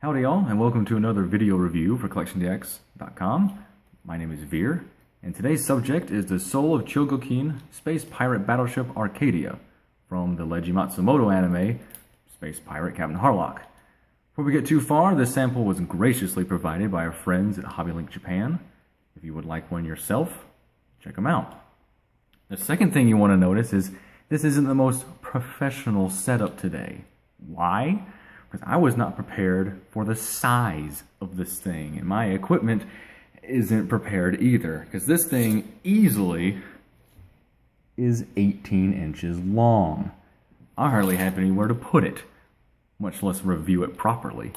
Howdy y'all, and welcome to another video review for CollectionDX.com. My name is Veer, and today's subject is the Soul of Chogokin Space Pirate Battleship Arcadia from the Leiji Matsumoto anime, Space Pirate Captain Harlock. Before we get too far, this sample was graciously provided by our friends at HobbyLink Japan. If you would like one yourself, check them out. The second thing you want to notice is this isn't the most professional setup today. Why? Because I was not prepared for the size of this thing, and my equipment isn't prepared either, because this thing easily is 18 inches long. I hardly have anywhere to put it, much less review it properly.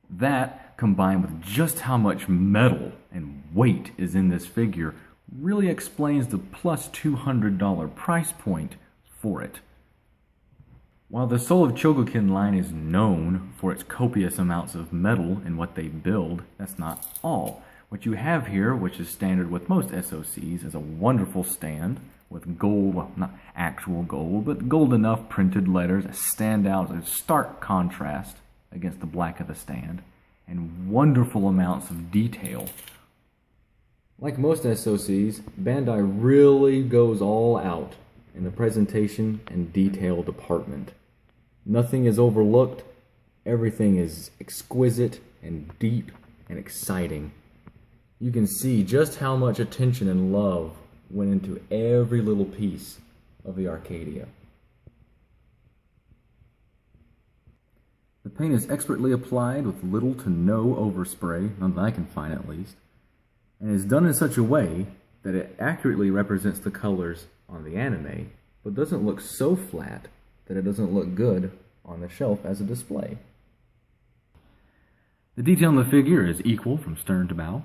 That, combined with just how much metal and weight is in this figure, really explains the plus $200 price point for it. While the Soul of Chogokin line is known for its copious amounts of metal in what they build, that's not all. What you have here, which is standard with most SOCs, is a wonderful stand with gold, well, not actual gold, but gold enough printed letters that stand out as a stark contrast against the black of the stand, and wonderful amounts of detail. Like most SOCs, Bandai really goes all out in the presentation and detail department. Nothing is overlooked, everything is exquisite and deep and exciting. You can see just how much attention and love went into every little piece of the Arcadia. The paint is expertly applied with little to no overspray, none that I can find at least, and is done in such a way that it accurately represents the colors on the anime, but doesn't look so flat that it doesn't look good on the shelf as a display. The detail in the figure is equal from stern to bow.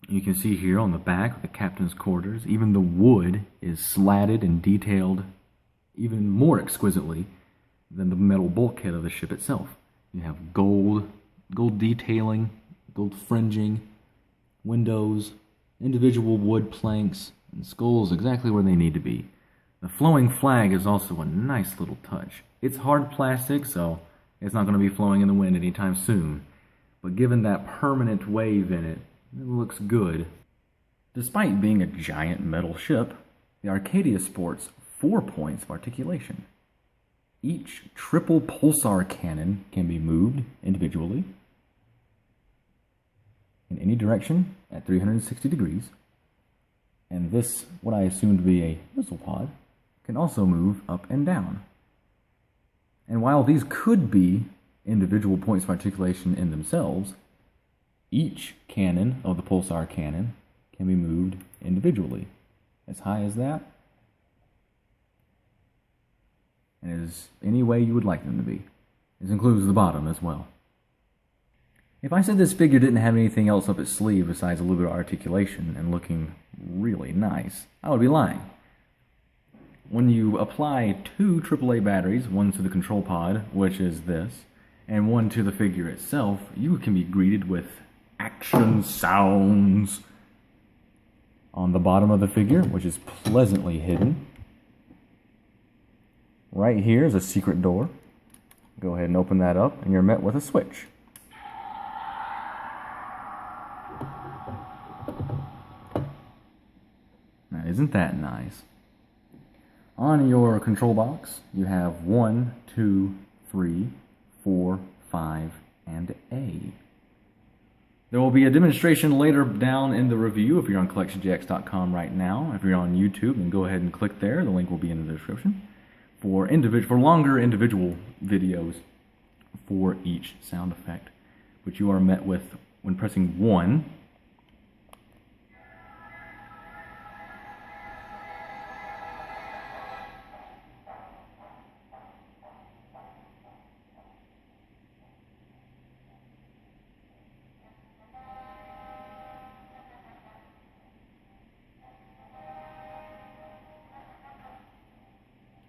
You can see here on the back, the captain's quarters, even the wood is slatted and detailed even more exquisitely than the metal bulkhead of the ship itself. You have gold detailing, gold fringing, windows, individual wood planks, and skulls exactly where they need to be. The flowing flag is also a nice little touch. It's hard plastic, so it's not going to be flowing in the wind anytime soon. But given that permanent wave in it, it looks good. Despite being a giant metal ship, the Arcadia sports 4 points of articulation. Each triple pulsar cannon can be moved individually in any direction at 360 degrees. And this, what I assume to be a missile pod, can also move up and down. And while these could be individual points of articulation in themselves, each cannon of the pulsar cannon can be moved individually, as high as that, and as any way you would like them to be. This includes the bottom as well. If I said this figure didn't have anything else up its sleeve besides a little bit of articulation and looking really nice, I would be lying. When you apply 2 AAA batteries, one to the control pod, which is this, and one to the figure itself, you can be greeted with action sounds on the bottom of the figure, which is pleasantly hidden. Right here is a secret door. Go ahead and open that up, and you're met with a switch. Now, isn't that nice? On your control box, you have 1, 2, 3, 4, 5, and A. There will be a demonstration later down in the review if you're on CollectionDX.com right now. If you're on YouTube, then go ahead and click there. The link will be in the description for longer individual videos for each sound effect, which you are met with when pressing 1.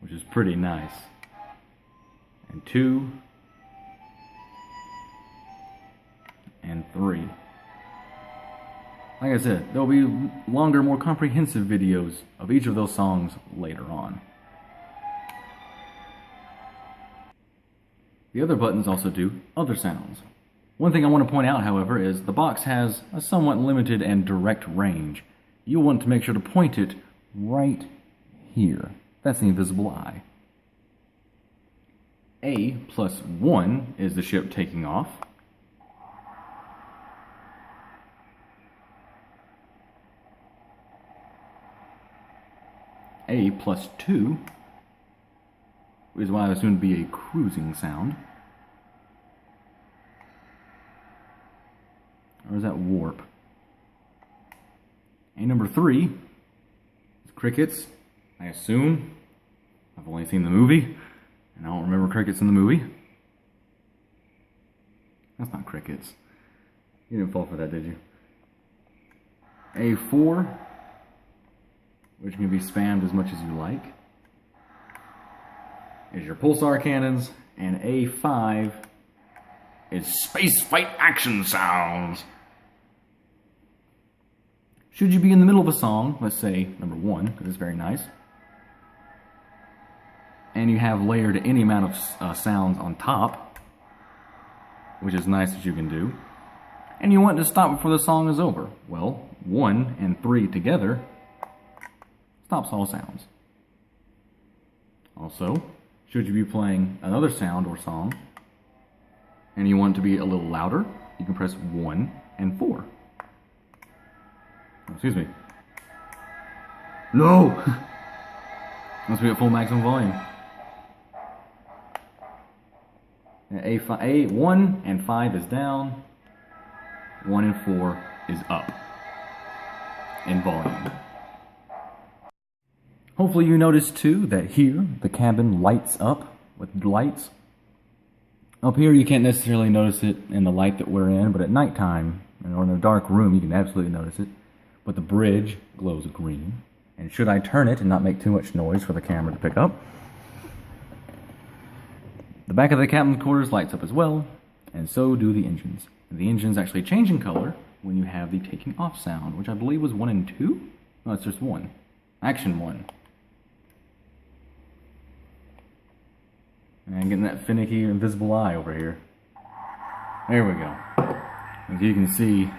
Which is pretty nice. And 2, and 3. Like I said, there will be longer, more comprehensive videos of each of those songs later on. The other buttons also do other sounds. One thing I want to point out, however, is the box has a somewhat limited and direct range. You'll want to make sure to point it right here. That's the invisible eye. A+1 is the ship taking off. A+2 is what I assume to be a cruising sound. Or is that warp? A number 3 is crickets, I assume. I've only seen the movie, and I don't remember crickets in the movie. That's not crickets. You didn't fall for that, did you? A4, which can be spammed as much as you like, is your pulsar cannons, and A5 is space fight action sounds. Should you be in the middle of a song, let's say number 1, because it's very nice, and you have layered any amount of sounds on top, which is nice that you can do, and you want to stop before the song is over, well, 1 and 3 together stops all sounds. Also, should you be playing another sound or song, and you want it to be a little louder, you can press 1 and 4. Oh, excuse me. No! Must be at full maximum volume. A1 and 5 is down. 1 and 4 is up in volume. Hopefully you noticed too that here the cabin lights up with lights. Up here you can't necessarily notice it in the light that we're in, but at nighttime or in a dark room you can absolutely notice it. But the bridge glows green. And should I turn it and not make too much noise for the camera to pick up, the back of the captain's quarters lights up as well, and so do the engines. And the engines actually change in color when you have the taking off sound, which I believe was 1 and 2? No, it's just 1. Action 1. And getting that finicky invisible eye over here. There we go. As you can see,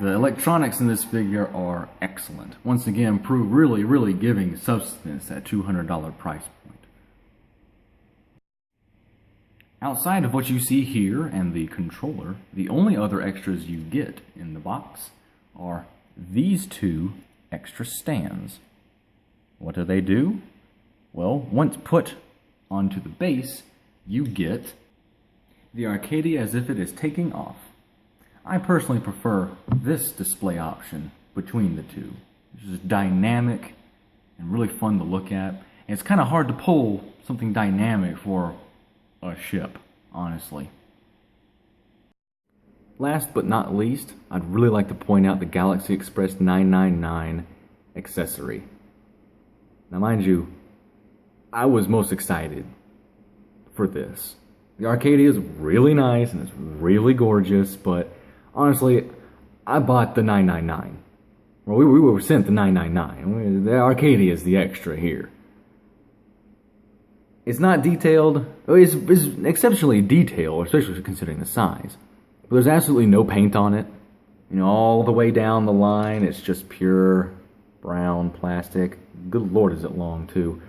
the electronics in this figure are excellent. Once again, prove really giving substance at $200 price point. Outside of what you see here and the controller, the only other extras you get in the box are these 2 extra stands. What do? Well, once put onto the base, you get the Arcadia as if it is taking off. I personally prefer this display option between the two. It's just dynamic and really fun to look at. And it's kind of hard to pull something dynamic for a ship, honestly. Last but not least, I'd really like to point out the Galaxy Express 999 accessory. Now mind you, I was most excited for this. The Arcadia is really nice and it's really gorgeous, but honestly, I bought the 999. Well, we were sent the 999. The Arcadia is the extra here. It's not detailed. It's exceptionally detailed, especially considering the size. But there's absolutely no paint on it. You know, all the way down the line, it's just pure brown plastic. Good Lord, is it long, too.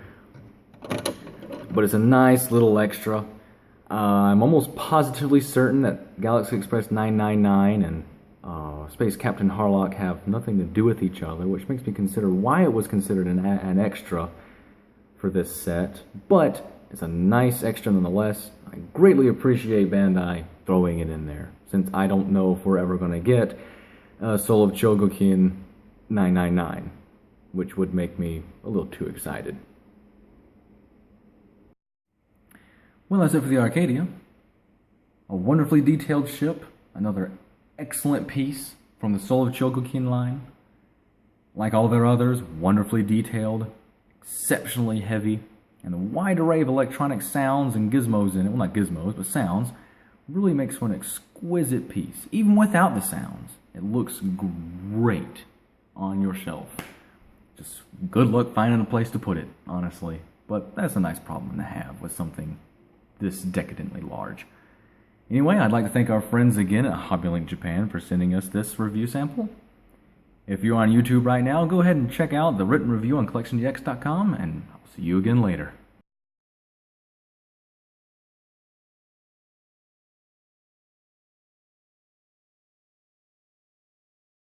But it's a nice little extra. I'm almost positively certain that Galaxy Express 999 and Space Captain Harlock have nothing to do with each other, which makes me consider why it was considered an extra for this set. But it's a nice extra nonetheless. I greatly appreciate Bandai throwing it in there, since I don't know if we're ever going to get Soul of Chogokin 999, which would make me a little too excited. Well, that's it for the Arcadia. A wonderfully detailed ship, another excellent piece from the Soul of Chogokin line. Like all their others, wonderfully detailed, exceptionally heavy, and a wide array of electronic sounds and gizmos in it, well not gizmos, but sounds, really makes for an exquisite piece. Even without the sounds, it looks great on your shelf. Just good luck finding a place to put it, honestly. But that's a nice problem to have with something this decadently large. Anyway, I'd like to thank our friends again at HobbyLink Japan for sending us this review sample. If you're on YouTube right now, go ahead and check out the written review on CollectionDX.com, and I'll see you again later.